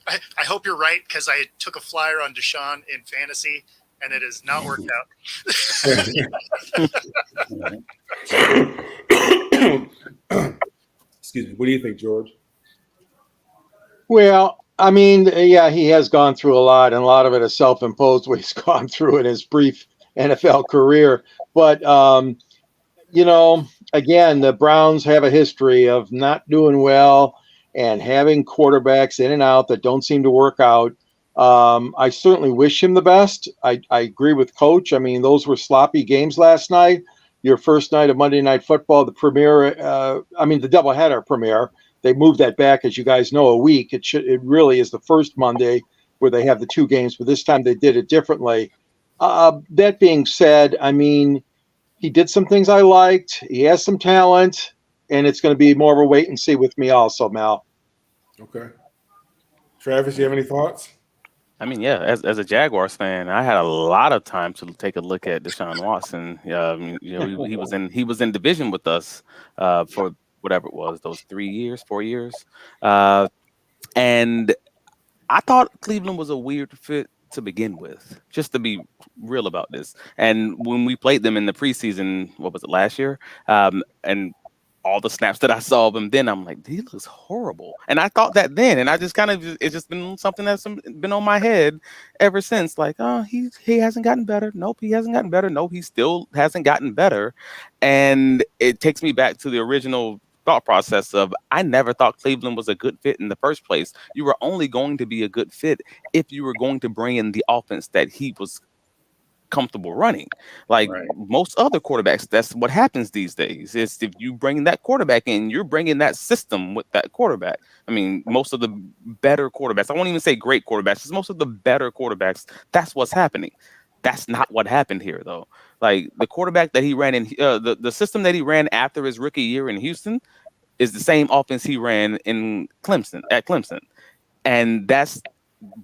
I hope you're right, because I took a flyer on Deshaun in fantasy, and it has not worked out. Excuse me. What do you think, George? Well, I mean, yeah, he has gone through a lot, and a lot of it is self-imposed what he's gone through in his brief NFL career. But, again, the Browns have a history of not doing well and having quarterbacks in and out that don't seem to work out. I certainly wish him the best. I agree with Coach. I mean, those were sloppy games last night. Your first night of Monday Night Football, the premiere, the doubleheader premiere, they moved that back, as you guys know, a week. It really is the first Monday where they have the two games, but this time they did it differently. That being said, I mean, he did some things I liked. He has some talent, and it's going to be more of a wait and see with me also, Mal. Okay. Travis, you have any thoughts? I mean, yeah, as a Jaguars fan, I had a lot of time to take a look at Deshaun Watson. He was in division with us for whatever it was, those 4 years. And I thought Cleveland was a weird fit to begin with, just to be real about this. And when we played them in the preseason, what was it, last year? And all the snaps that I saw of him then, I'm like, he looks horrible. And I thought that then, and I just it's just been something that's been on my head ever since. Like, oh, he hasn't gotten better. Nope, he hasn't gotten better. No, he still hasn't gotten better. And it takes me back to the original thought process of, I never thought Cleveland was a good fit in the first place. You were only going to be a good fit if you were going to bring in the offense that he was comfortable running. Like most other quarterbacks, that's what happens these days. Is if you bring that quarterback in, you're bringing that system with that quarterback. I mean, most of the better quarterbacks, I won't even say great quarterbacks, because most of the better quarterbacks, that's what's happening. That's not what happened here, though. Like the quarterback that he ran in, the system that he ran after his rookie year in Houston is the same offense he ran in Clemson. And that's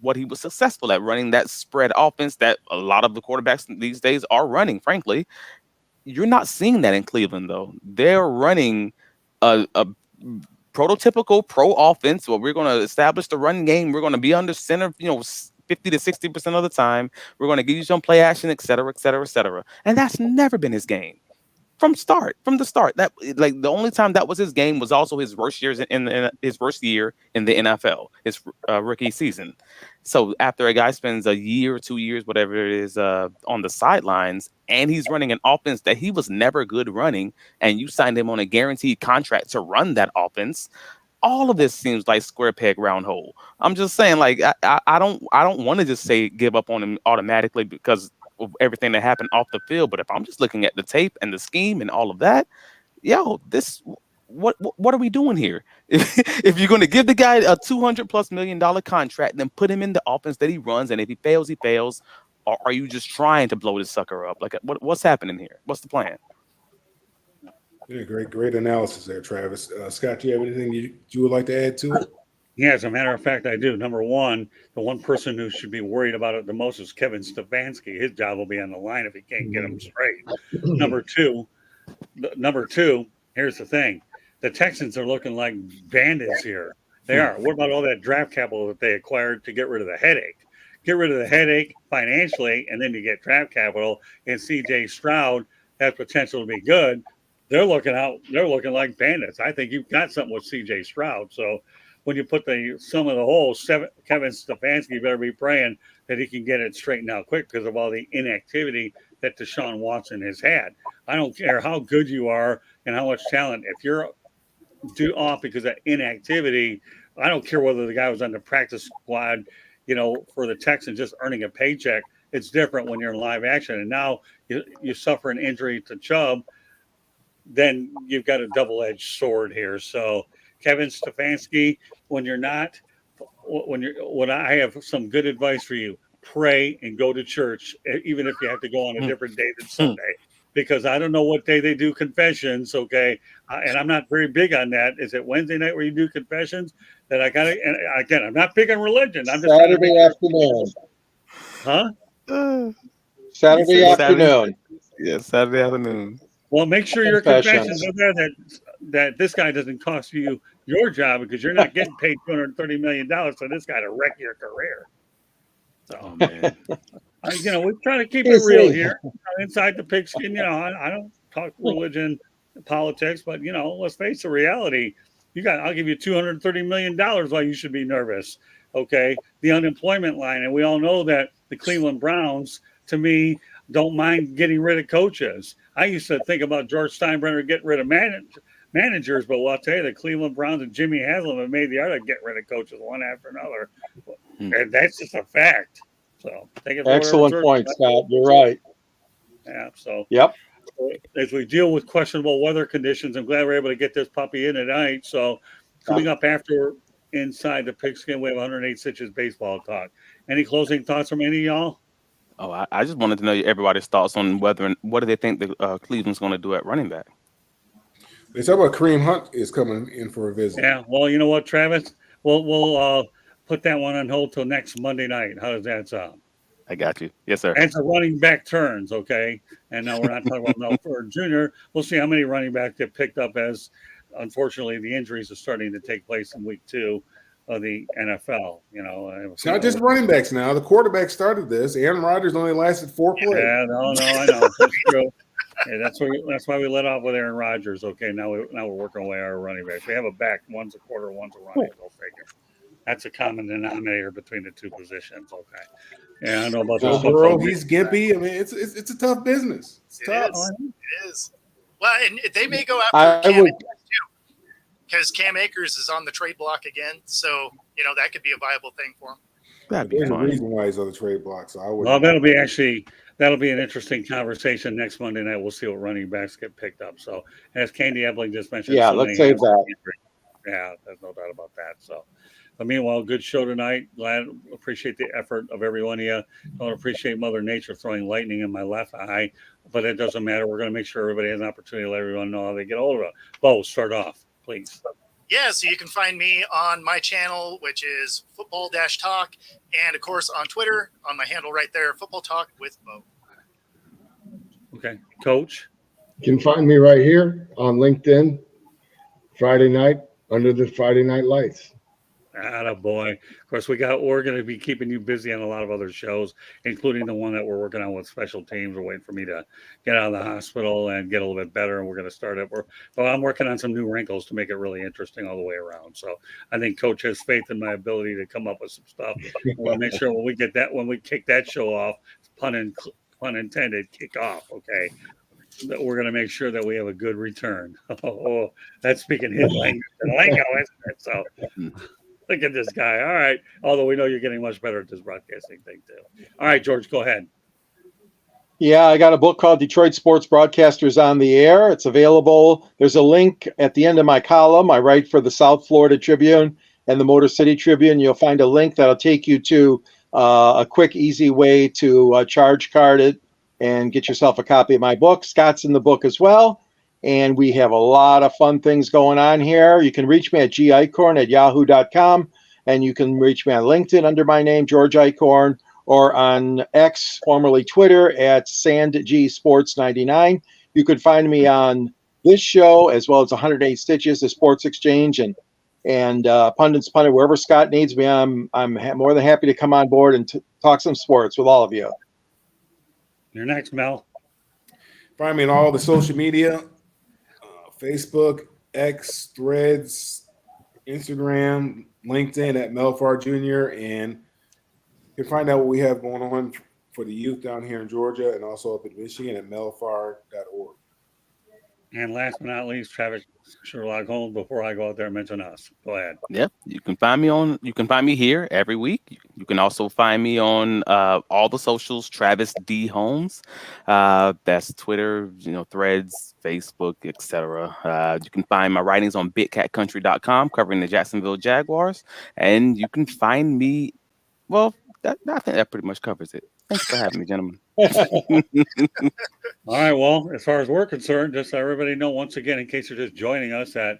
what he was successful at, running that spread offense that a lot of the quarterbacks these days are running, frankly. You're not seeing that in Cleveland, though. They're running a prototypical pro offense where we're going to establish the run game. We're going to be under center, 50 to 60% of the time. We're going to give you some play action, et cetera, et cetera, et cetera. And that's never been his game. From the start, that like the only time that was his game was also his worst years in his worst year in the NFL, his rookie season. So after a guy spends a year or 2 years, whatever it is, on the sidelines, and he's running an offense that he was never good running, and you signed him on a guaranteed contract to run that offense, all of this seems like square peg round hole. I'm just saying, like I don't want to just say give up on him automatically because of everything that happened off the field. But if I'm just looking at the tape and the scheme and all of that, what are we doing here? If you're going to give the guy a $200+ million contract, then put him in the offense that he runs, and if he fails, he fails. Or are you just trying to blow this sucker up? Like, what's happening here? What's the plan? Yeah, great analysis there, Travis. Scott, do you have anything you would like to add to it? Yeah, as a matter of fact, I do. Number one, the one person who should be worried about it the most is Kevin Stefanski. His job will be on the line if he can't get him straight. Number two, here's the thing. The Texans are looking like bandits here. They are. What about all that draft capital that they acquired to get rid of the headache? Get rid of the headache financially, and then you get draft capital. And C.J. Stroud has potential to be good. They're looking like bandits. I think you've got something with C.J. Stroud. So when you put the sum of the whole, Kevin Stefanski better be praying that he can get it straightened out quick because of all the inactivity that Deshaun Watson has had. I don't care how good you are and how much talent. If you're off because of inactivity, I don't care whether the guy was on the practice squad, for the Texans just earning a paycheck. it's different when you're in live action. And now you suffer an injury to Chubb, then you've got a double-edged sword here. So Kevin Stefanski, when I have some good advice for you, pray and go to church, even if you have to go on a different day than Sunday, because I don't know what day they do confessions. Okay. And I'm not very big on that. Is it Wednesday night where you do confessions that I gotta, and again, I'm not big on religion. I'm just Saturday afternoon. Huh? Saturday afternoon. Yeah, Saturday afternoon. Well, make sure your Confessions. confessions are there that this guy doesn't cost you your job, because you're not getting paid $230 million for this guy to wreck your career. So, Oh man. we try to keep it real here inside the pigskin. I don't talk religion, politics, but let's face the reality. I'll give you $230 million why you should be nervous. Okay. The unemployment line. And we all know that the Cleveland Browns, to me, don't mind getting rid of coaches. I used to think about George Steinbrenner getting rid of managers, but I'll tell you, the Cleveland Browns and Jimmy Haslam have made the art of getting rid of coaches one after another. And that's just a fact. So take it. Excellent point, Scott. You're right. Yeah. So Yep. as we deal with questionable weather conditions, I'm glad we're able to get this puppy in tonight. So coming up after Inside the Pigskin, we have 108 Stitches baseball talk. Any closing thoughts from any of y'all? Oh, I just wanted to know everybody's thoughts on what do they think the Cleveland's going to do at running back. They talk about Kareem Hunt is coming in for a visit. Yeah. Well, you know what, Travis? We'll put that one on hold till next Monday night. How does that sound? I got you. Yes, sir. As the running back turns, okay? And now we're not talking about Mel Farr Jr. We'll see how many running backs get picked up as, unfortunately, the injuries are starting to take place in week 2 of the NFL. It's not just running backs now. The quarterback started this. Aaron Rodgers only lasted 4 plays. Yeah, no, I know. That's true. Yeah, that's why we let off with Aaron Rodgers. Okay, now we're working away our running backs. We have a back, one's a quarter, one's a running. Go figure. That's a common denominator between the two positions. Okay. Yeah, I know about Joe that. Burrow, he's gimpy. I mean, it's a tough business. It's tough. It is. Well, and they may go after Cam Akers too, because Cam Akers is on the trade block again. So that could be a viable thing for him. That'd be There's a fine. reason why he's on the trade block. So I would. Well, that'll be an interesting conversation next Monday night. We'll see what running backs get picked up. So, as Candy Ebling just mentioned, Let's save that. Yeah, there's no doubt about that. So, but meanwhile, good show tonight. Appreciate the effort of every one of you. Don't appreciate Mother Nature throwing lightning in my left eye, but it doesn't matter. We're going to make sure everybody has an opportunity to let everyone know how they get hold of it. Bo, start off, please. Yeah, so you can find me on my channel, which is Football-Talk, and of course on Twitter, on my handle right there, Football Talk with Bo. Okay, Coach. You can find me right here on LinkedIn, Friday night, under the Friday Night Lights. Attaboy. Of course, we're going to be keeping you busy on a lot of other shows, including the one that we're working on with special teams. We're waiting for me to get out of the hospital and get a little bit better, and we're going to start it. But I'm working on some new wrinkles to make it really interesting all the way around. So I think Coach has faith in my ability to come up with some stuff. We'll make sure when we kick that show off, pun intended, kick off, okay, that we're going to make sure that we have a good return. Oh, that's speaking his language and lingo, isn't it? So look at this guy. All right. Although we know you're getting much better at this broadcasting thing, too. All right, George, go ahead. Yeah, I got a book called Detroit Sports Broadcasters on the Air. It's available. There's a link at the end of my column. I write for the South Florida Tribune and the Motor City Tribune. You'll find a link that'll take you to a quick, easy way to charge card it and get yourself a copy of my book. Scott's in the book as well. And we have a lot of fun things going on here. You can reach me at gicorn@yahoo.com. And you can reach me on LinkedIn under my name, George Icorn, or on X, formerly Twitter, at SandGSports99. You could find me on this show as well as 108 Stitches, the Sports Exchange, and Pundits Pundit, wherever Scott needs me. I'm more than happy to come on board and talk some sports with all of you. You're next, Mel. Find me on all the social media, Facebook, X, Threads, Instagram, LinkedIn at Mel Farr Jr. And you can find out what we have going on for the youth down here in Georgia and also up in Michigan at melfarr.org. And last but not least, Travis Sherlock Holmes. Before I go out there and mention us, go ahead. Yeah, you can find me here every week. You can also find me on all the socials, Travis D Holmes. That's Twitter, Threads, Facebook, etc. You can find my writings on bitcatcountry.com covering the Jacksonville Jaguars. And you can find me, well, I think that pretty much covers it. Thanks for having me, gentlemen. All right. Well, as far as we're concerned, just so everybody know, once again, in case you're just joining us, that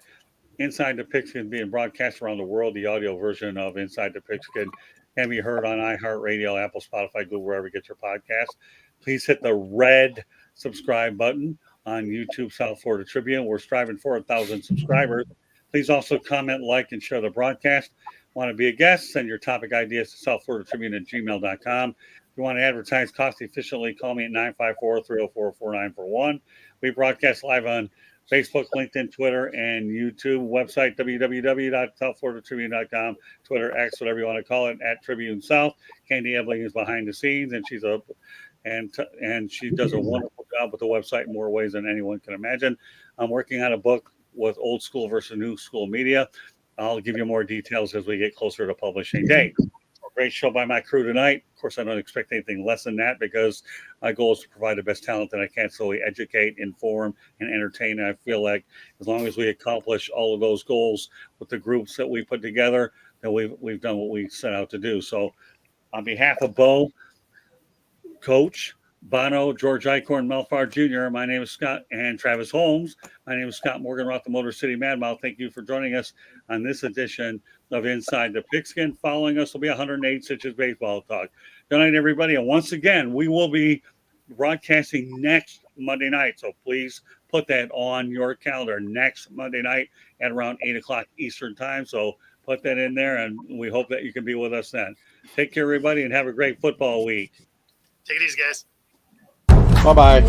Inside the Pigskin being broadcast around the world, the audio version of Inside the Pigskin can be heard on iHeartRadio, Apple, Spotify, Google, wherever you get your podcast. Please hit the red subscribe button on YouTube South Florida Tribune. We're striving for 1,000 subscribers. Please also comment, like, and share the broadcast. Want to be a guest? Send your topic ideas to southfloridatribune@gmail.com. If you want to advertise cost efficiently, call me at 954-304-4941. We broadcast live on Facebook, LinkedIn, Twitter, and YouTube. Website, www.southfloridatribune.com. Twitter, X, whatever you want to call it, at Tribune South. Candy Ebling is behind the scenes, and she does a wonderful job with the website in more ways than anyone can imagine. I'm working on a book with old school versus new school media. I'll give you more details as we get closer to publishing date. Great show by my crew tonight. Of course, I don't expect anything less than that because my goal is to provide the best talent that I can, so we educate, inform, and entertain. And I feel like as long as we accomplish all of those goals with the groups that we put together, then we've done what we set out to do. So on behalf of Bo, Coach, Bono, George Eichhorn, Mel Farr Jr., my name is Scott, and Travis Holmes. My name is Scott Morgan, Roth, the Motor City Madmouth. Thank you for joining us on this edition of Inside the Pigskin. Following us will be 108 Stitches Baseball Talk. Good night, everybody. And once again, we will be broadcasting next Monday night. So please put that on your calendar next Monday night at around 8 o'clock Eastern time. So put that in there, and we hope that you can be with us then. Take care, everybody, and have a great football week. Take it easy, guys. Bye-bye.